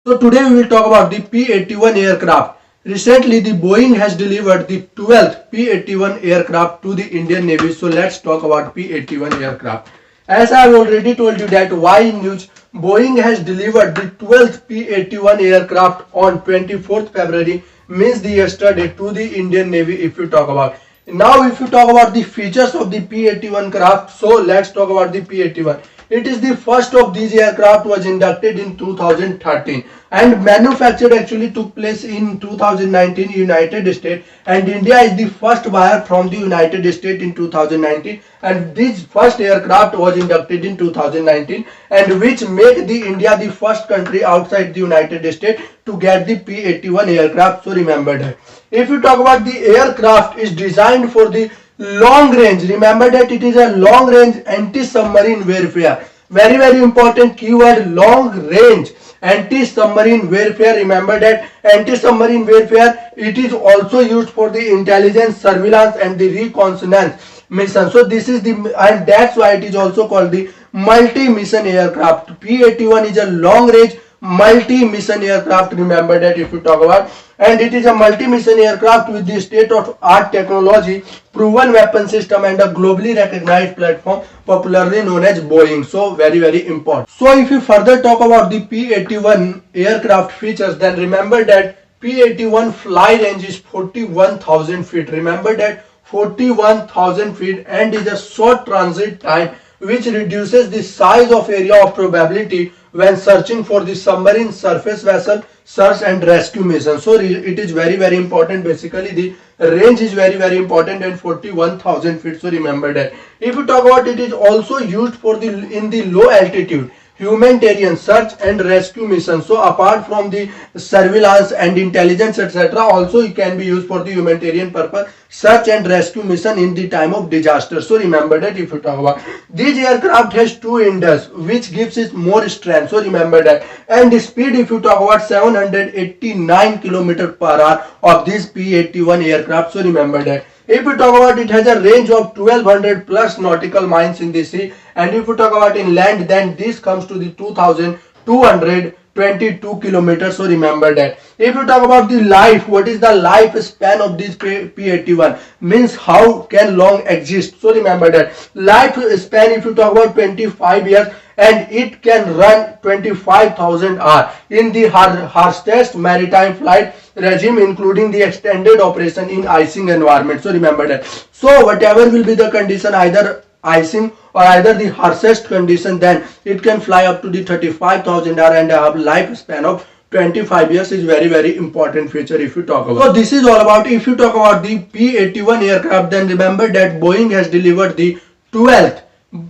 So today we will talk about the P81 aircraft. Recently the Boeing has delivered the 12th P81 aircraft to the Indian Navy. So let's talk about P81 aircraft. As I have already told you that why news, Boeing has delivered the 12th P81 aircraft on 24th February, means the yesterday, to the Indian Navy. If you talk about now, if you talk about the features of the P81 craft, so let's talk about the P81. It is the first of these aircraft was inducted in 2013 and manufactured actually took place in 2019 United States, and India is the first buyer from the United States in 2019, and this first aircraft was inducted in 2019 and which made the India the first country outside the United States to get the P81 aircraft. So remember that. If you talk about the aircraft is designed for the long range, remember that it is a long range anti-submarine warfare. Very important keyword, long range anti-submarine warfare. Remember that anti-submarine warfare, it is also used for the intelligence, surveillance and the reconnaissance mission. So this is the, and that's why it is also called the multi-mission aircraft. P81 is a long range multi-mission aircraft. Remember that if you talk about, and it is a multi-mission aircraft with the state-of-art technology, proven weapon system and a globally recognized platform popularly known as Boeing. So very important. So if you further talk about the P81 aircraft features, then remember that P81 fly range is 41,000 feet. Remember that 41,000 feet, and is a short transit time which reduces the size of area of probability when searching for the submarine, surface vessel, search and rescue mission. So it is very important. Basically the range is very important, and 41,000 feet. So remember that. If you talk about, it is also used for the in the low altitude humanitarian search and rescue mission. So apart from the surveillance and intelligence etc., also it can be used for the humanitarian purpose, search and rescue mission in the time of disaster. So remember that. If you talk about, this aircraft has two engines which gives it more strength. So remember that. And the speed, if you talk about, 789 km/h of this P81 aircraft. So remember that. If you talk about, it has a range of 1200 plus nautical miles in the sea, and if you talk about in land, then this comes to the 2222 kilometers. So remember that. If you talk about the life, what is the lifespan of this P81, means how can long exist. So remember that lifespan, if you talk about 25 years, and it can run 25,000 hours in the harshest maritime flight regime, including the extended operation in icing environment. So remember that. So whatever will be the condition, either icing or either the harshest condition, then it can fly up to the 35,000 hours and have lifespan of 25 years. Is very important feature if you talk about. So this is all about. If you talk about the P81 aircraft, then remember that Boeing has delivered the 12th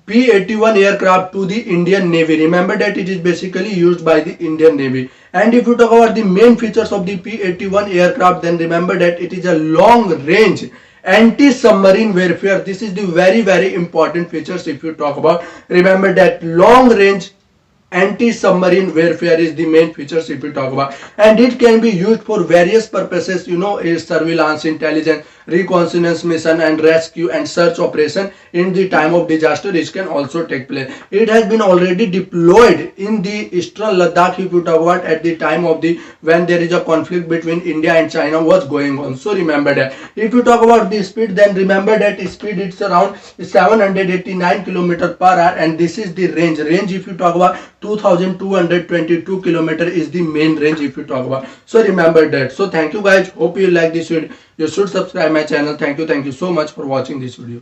P81 aircraft to the Indian Navy. Remember that it is basically used by the Indian Navy. And if you talk about the main features of the P81 aircraft, then remember that it is a long range anti-submarine warfare. This is the very important features if you talk about. Remember that long range anti-submarine warfare is the main features if you talk about, and it can be used for various purposes, is surveillance, intelligence, reconnaissance mission and rescue and search operation in the time of disaster. It can also take place. It has been already deployed in the eastern Ladakh, if you talk about, at the time of the when there is a conflict between India and China was going on. So remember that. If you talk about the speed, then remember that speed, it's around 789 km/h, and this is the range. If you talk about, 2222 km is the main range if you talk about. So remember that. So thank you guys, hope you like this video. You should subscribe my channel. Thank you so much for watching this video.